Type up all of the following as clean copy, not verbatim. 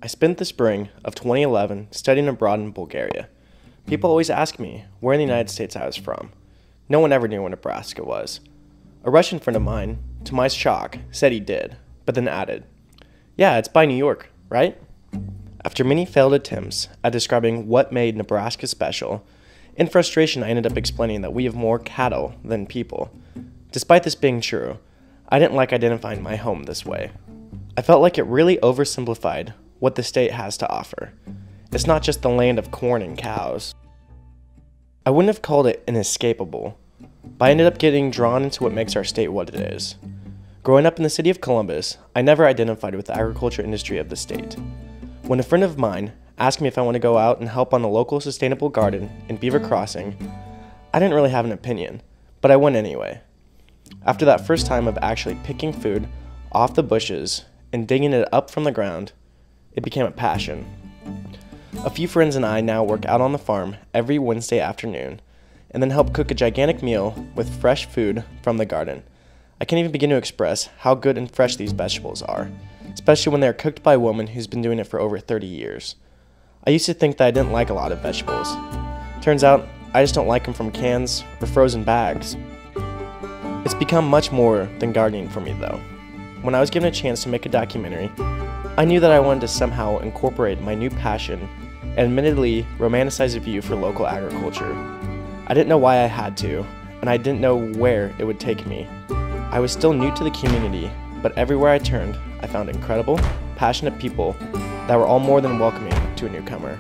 I spent the spring of 2011 studying abroad in Bulgaria. People always ask me where in the United States I was from. No one ever knew where Nebraska was. A Russian friend of mine, to my shock, said he did, but then added, "Yeah, it's by New York, right?" After many failed attempts at describing what made Nebraska special, in frustration I ended up explaining that we have more cattle than people. Despite this being true, I didn't like identifying my home this way. I felt like it really oversimplified what the state has to offer. It's not just the land of corn and cows. I wouldn't have called it inescapable, but I ended up getting drawn into what makes our state what it is. Growing up in the city of Columbus, I never identified with the agriculture industry of the state. When a friend of mine asked me if I want to go out and help on the local sustainable garden in Beaver Crossing, I didn't really have an opinion, but I went anyway. After that first time of actually picking food off the bushes and digging it up from the ground, it became a passion. A few friends and I now work out on the farm every Wednesday afternoon and then help cook a gigantic meal with fresh food from the garden. I can't even begin to express how good and fresh these vegetables are, especially when they are cooked by a woman who's been doing it for over 30 years. I used to think that I didn't like a lot of vegetables. Turns out, I just don't like them from cans or frozen bags. It's become much more than gardening for me though. When I was given a chance to make a documentary, I knew that I wanted to somehow incorporate my new passion and admittedly romanticize a view for local agriculture. I didn't know why I had to, and I didn't know where it would take me. I was still new to the community, but everywhere I turned, I found incredible, passionate people that were all more than welcoming to a newcomer.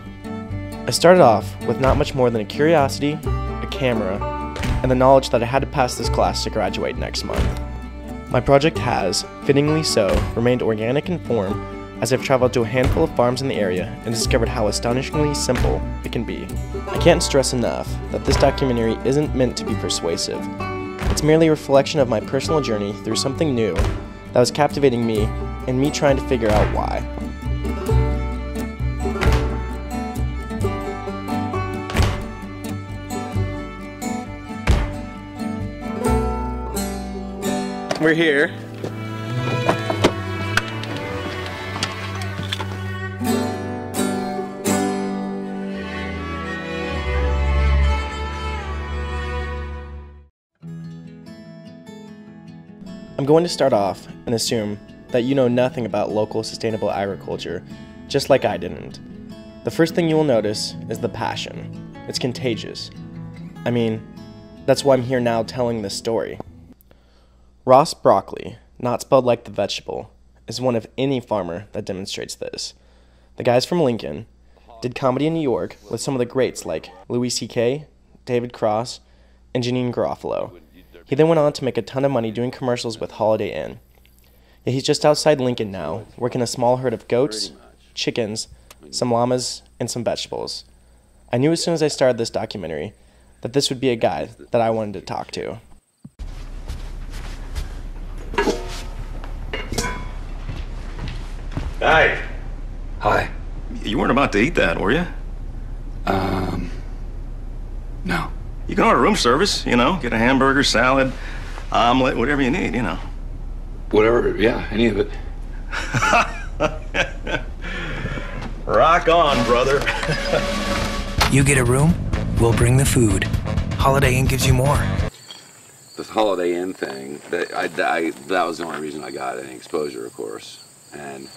I started off with not much more than a curiosity, a camera, and the knowledge that I had to pass this class to graduate next month. My project has, fittingly so, remained organic in form as I've traveled to a handful of farms in the area and discovered how astonishingly simple it can be. I can't stress enough that this documentary isn't meant to be persuasive. It's merely a reflection of my personal journey through something new that was captivating me and me trying to figure out why. We're here. I'm going to start off and assume that you know nothing about local sustainable agriculture, just like I didn't. The first thing you will notice is the passion. It's contagious. I mean, that's why I'm here now telling this story. Ross Broccoli, not spelled like the vegetable, is one of any farmer that demonstrates this. The guy's from Lincoln, did comedy in New York with some of the greats like Louis C.K., David Cross, and Janeane Garofalo. He then went on to make a ton of money doing commercials with Holiday Inn. Yet he's just outside Lincoln now, working a small herd of goats, chickens, some llamas, and some vegetables. I knew as soon as I started this documentary that this would be a guy that I wanted to talk to. Hi. Hi. You weren't about to eat that, were you? No. You can order room service, you know, get a hamburger, salad, omelet, whatever you need, you know. Whatever, yeah, any of it. Rock on, brother. You get a room, we'll bring the food. Holiday Inn gives you more. The Holiday Inn thing, that was the only reason I got any exposure, of course. And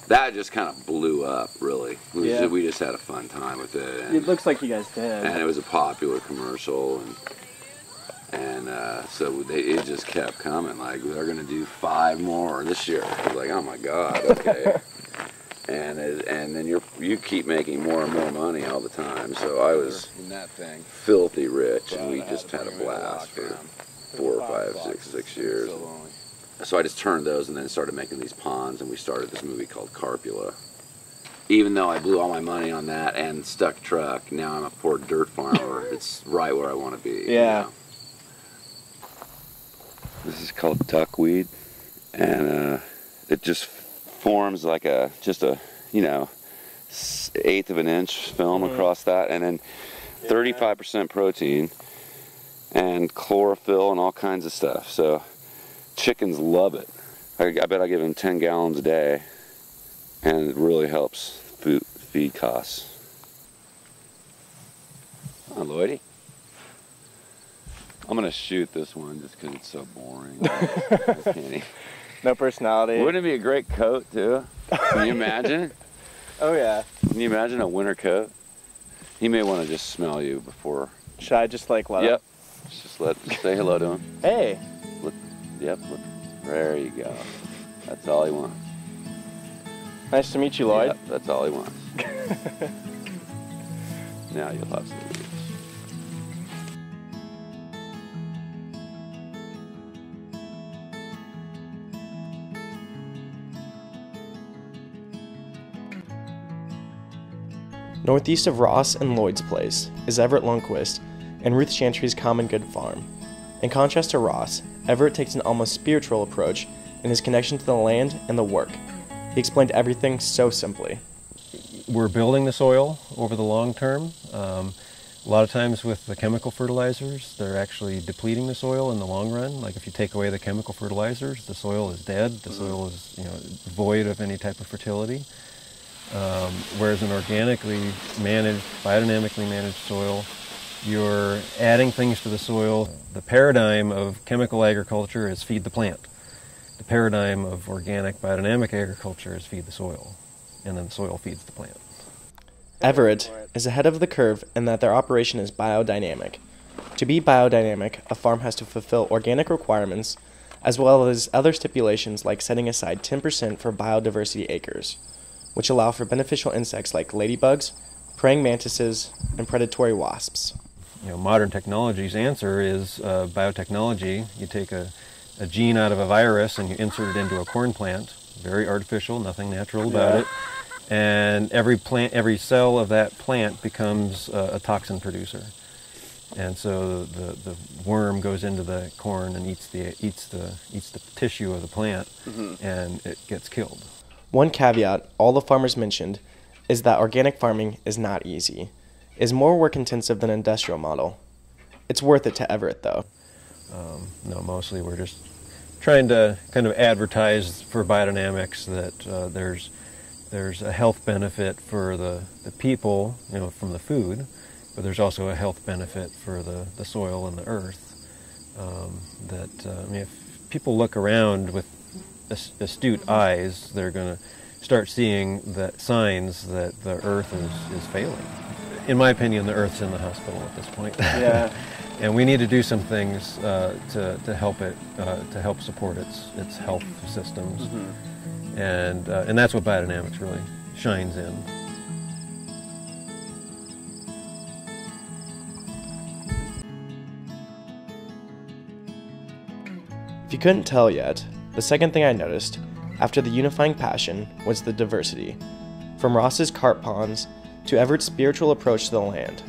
that just kind of blew up, really. We just had a fun time with it. And, It looks like you guys did. and it was a popular commercial, and so it just kept coming. Like, they're going to do 5 more this year. I was like, oh my God, okay. and then you keep making more and more money all the time. So I was filthy rich, and we just had a blast for 4 or 5, 6 years. So I just turned those and then started making these ponds, and we started this movie called Carpula. Even though I blew all my money on that and stuck truck, now I'm a poor dirt farmer. It's right where I want to be. Yeah. You know? This is called duckweed, and it just forms like just a 1/8 of an inch film across that, and then 35% protein and chlorophyll and all kinds of stuff. So chickens love it. I bet I give them 10 gallons a day. and it really helps feed costs. Hi, Lloydie. I'm gonna shoot this one just because it's so boring. I can't even. No personality. Wouldn't it be a great coat too? Can you imagine? Oh yeah. Can you imagine a winter coat? He may want to just smell you before. Should I just like let Yep. Just say hello to him. Hey. Yep. There you go. That's all he wants. Nice to meet you, Lloyd. Yep, that's all he wants. Now you'll have some of these. Northeast of Ross and Lloyd's place is Everett Lundquist and Ruth Chantry's Common Good Farm. In contrast to Ross, Everett takes an almost spiritual approach in his connection to the land and the work. He explained everything so simply. We're building the soil over the long term. A lot of times with the chemical fertilizers, they're actually depleting the soil in the long run. Like if you take away the chemical fertilizers, the soil is dead. The soil is, void of any type of fertility. Whereas an organically managed, biodynamically managed soil, you're adding things to the soil. The paradigm of chemical agriculture is feed the plant. The paradigm of organic biodynamic agriculture is feed the soil, and then the soil feeds the plant. Everett is ahead of the curve in that their operation is biodynamic. To be biodynamic, a farm has to fulfill organic requirements as well as other stipulations like setting aside 10% for biodiversity acres, which allow for beneficial insects like ladybugs, praying mantises, and predatory wasps. Modern technology's answer is biotechnology. You take a gene out of a virus and you insert it into a corn plant. Very artificial, nothing natural about it. And every cell of that plant becomes a toxin producer. And so the worm goes into the corn and eats the tissue of the plant, and it gets killed. One caveat all the farmers mentioned is that organic farming is not easy. It is more work intensive than an industrial model. It's worth it to Everett though. No, mostly we're just trying to kind of advertise for biodynamics that there's a health benefit for the people, from the food, but there's also a health benefit for the soil and the earth. If people look around with astute eyes, they're going to start seeing that signs that the earth is failing. In my opinion, the earth's in the hospital at this point. Yeah. And we need to do some things to help it, to help support its health systems. And that's what biodynamics really shines in. If you couldn't tell yet, the second thing I noticed, after the unifying passion, was the diversity. From Ross's carp ponds to Everett's spiritual approach to the land.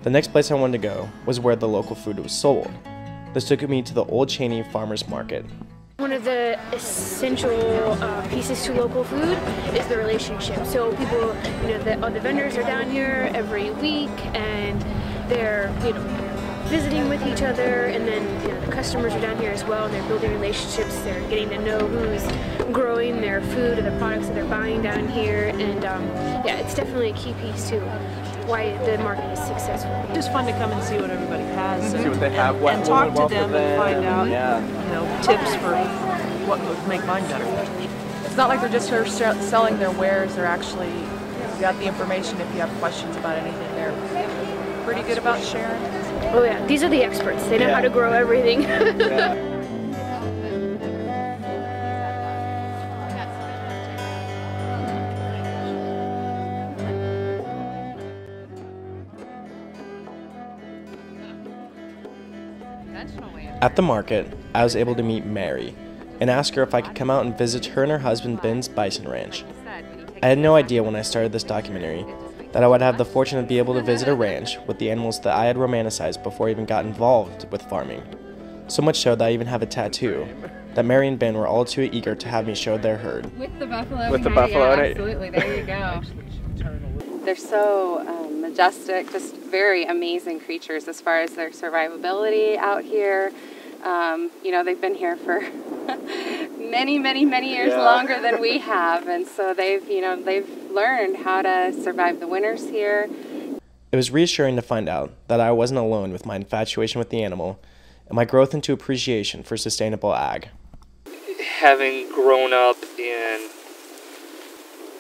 The next place I wanted to go was where the local food was sold. This took me to the Old Cheney Farmers Market. One of the essential pieces to local food is the relationship. So people, the vendors are down here every week, and they're, visiting with each other, and then the customers are down here as well, and they're building relationships. They're getting to know who's growing their food and the products that they're buying down here, and it's definitely a key piece to why the market is successful. It's just fun to come and see what everybody has, See what they have, and talk to them and find out, tips for what would make mine better. It's not like they're just here selling their wares. They're actually, you got the information if you have questions about anything. They're pretty good about sharing. Oh yeah, these are the experts. They know how to grow everything. At the market, I was able to meet Mary and ask her if I could come out and visit her and her husband Ben's bison ranch. I had no idea when I started this documentary that I would have the fortune to be able to visit a ranch with the animals that I had romanticized before I even got involved with farming. So much so that I even have a tattoo that Mary and Ben were all too eager to have me show their herd. With the buffalo. With the buffalo. Yeah, absolutely, there you go. They're so majestic, just very amazing creatures as far as their survivability out here. They've been here for many, many, many years longer than we have, and so they've learned how to survive the winters here. It was reassuring to find out that I wasn't alone with my infatuation with the animal and my growth into appreciation for sustainable ag. Having grown up in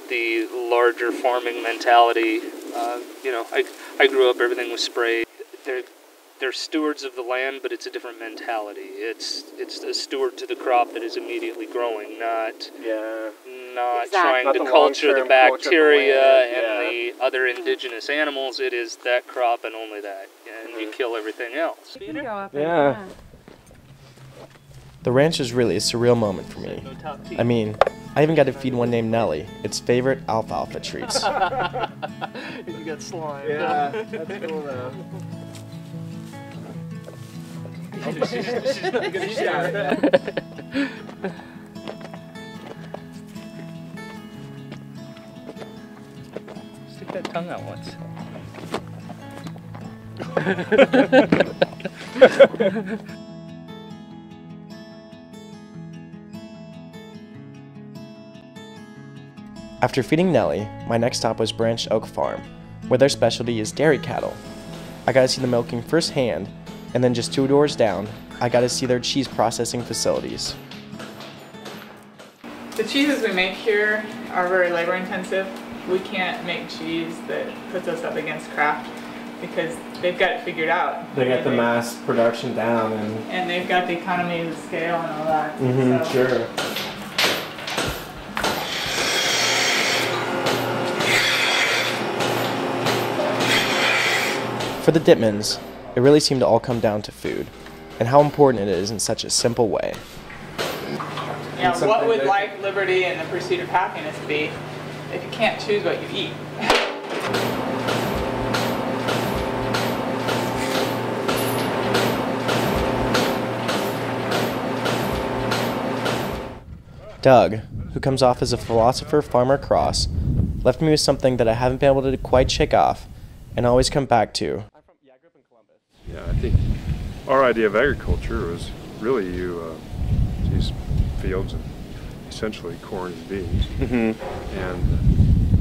the larger farming mentality, I grew up, everything was sprayed. They're stewards of the land, but it's a different mentality. It's a steward to the crop that is immediately growing, not trying to culture the bacteria and the other indigenous animals. It is that crop and only that, and you kill everything else. Yeah. The ranch is really a surreal moment for me. I mean, I even got to feed one named Nellie its favorite alfalfa treats. You got slime. Yeah, that's cool though. She's not gonna share. Stick that tongue out once. After feeding Nellie, my next stop was Branch Oak Farm, where their specialty is dairy cattle. I got to see the milking firsthand, and then just 2 doors down, I got to see their cheese processing facilities. The cheeses we make here are very labor intensive. We can't make cheese that puts us up against Kraft because they've got it figured out. They got the mass production down and they've got the economies of scale and all that. Sure. For the Dittmans, it really seemed to all come down to food, and how important it is in such a simple way. Yeah, what would life, liberty, and the pursuit of happiness be if you can't choose what you eat? Doug, who comes off as a philosopher-farmer cross, left me with something that I haven't been able to quite shake off and always come back to. Yeah, I think our idea of agriculture was really these fields and essentially corn and beans, and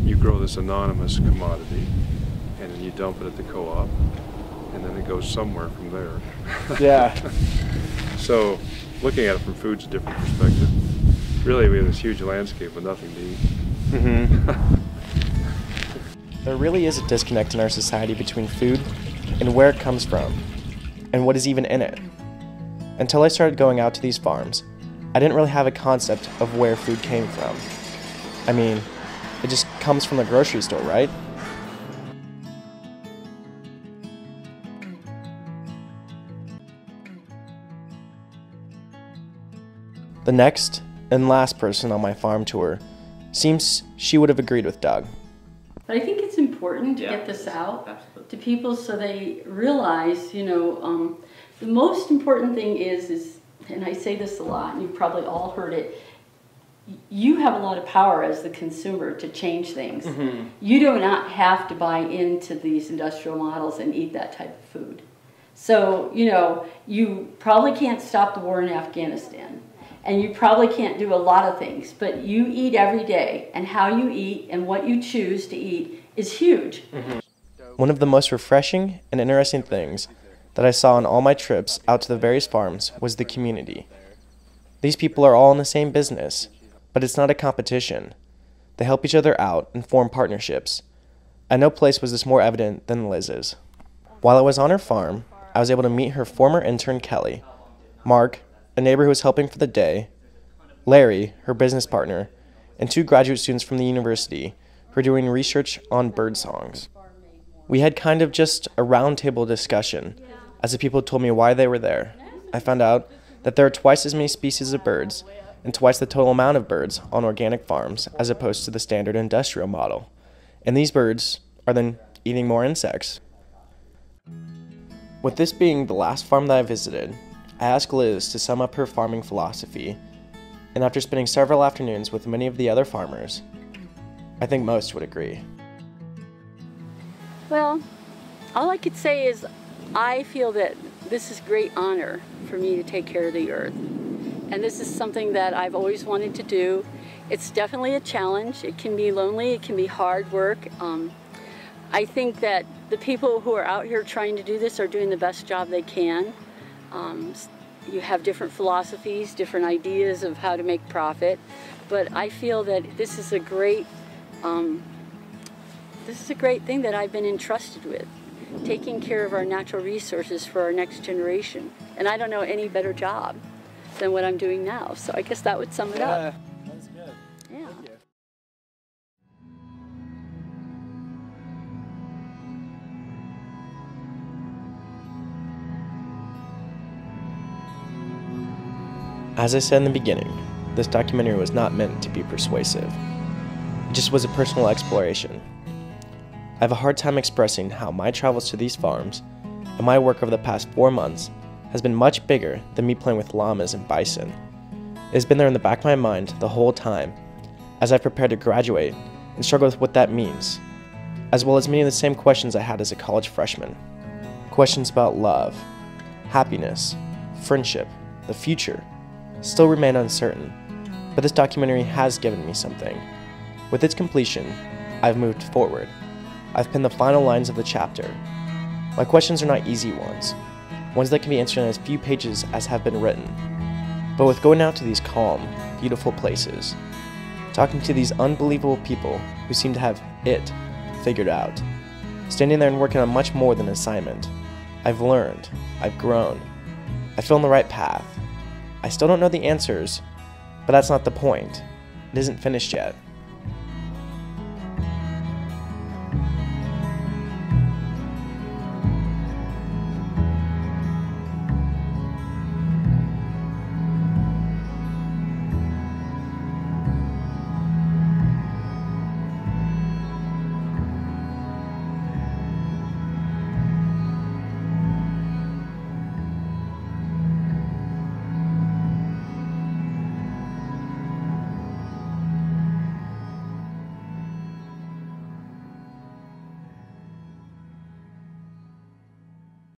you grow this anonymous commodity, and then you dump it at the co-op, and then it goes somewhere from there. Yeah. So, looking at it from food's a different perspective. Really, we have this huge landscape with nothing to eat. There really is a disconnect in our society between food and where it comes from, and what is even in it. Until I started going out to these farms, I didn't really have a concept of where food came from. I mean, it just comes from the grocery store, right? The next and last person on my farm tour seems she would have agreed with Doug. But I think it's important to get this out to people so they realize, the most important thing is, and I say this a lot, and you've probably all heard it, you have a lot of power as the consumer to change things. You do not have to buy into these industrial models and eat that type of food. So, you probably can't stop the war in Afghanistan. And you probably can't do a lot of things, but you eat every day, and how you eat and what you choose to eat is huge. One of the most refreshing and interesting things that I saw on all my trips out to the various farms was the community. These people are all in the same business, but it's not a competition. They help each other out and form partnerships. At no place was this more evident than Liz's. While I was on her farm, I was able to meet her former intern Kelly, Mark, a neighbor who was helping for the day, Larry, her business partner, and 2 graduate students from the university who are doing research on bird songs. We had kind of just a roundtable discussion as the people told me why they were there. I found out that there are twice as many species of birds and twice the total amount of birds on organic farms as opposed to the standard industrial model. And these birds are then eating more insects. With this being the last farm that I visited, I asked Liz to sum up her farming philosophy, and after spending several afternoons with many of the other farmers, I think most would agree. Well, all I could say is I feel that this is great honor for me to take care of the earth. and this is something that I've always wanted to do. It's definitely a challenge. It can be lonely, it can be hard work. I think that the people who are out here trying to do this are doing the best job they can. You have different philosophies, different ideas of how to make profit, but I feel that this is a great thing that I've been entrusted with, taking care of our natural resources for our next generation. And I don't know any better job than what I'm doing now. So I guess that would sum it up. That's good. Yeah. Thank you. As I said in the beginning, this documentary was not meant to be persuasive. It just was a personal exploration. I have a hard time expressing how my travels to these farms and my work over the past 4 months has been much bigger than me playing with llamas and bison. It has been there in the back of my mind the whole time as I've prepared to graduate and struggle with what that means, as well as many of the same questions I had as a college freshman. Questions about love, happiness, friendship, the future still remain uncertain, but this documentary has given me something. With its completion, I've moved forward. I've penned the final lines of the chapter. My questions are not easy ones that can be answered in as few pages as have been written. But with going out to these calm, beautiful places, talking to these unbelievable people who seem to have it figured out, standing there and working on much more than an assignment, I've learned, I've grown, I feel on the right path. I still don't know the answers, but that's not the point. It isn't finished yet.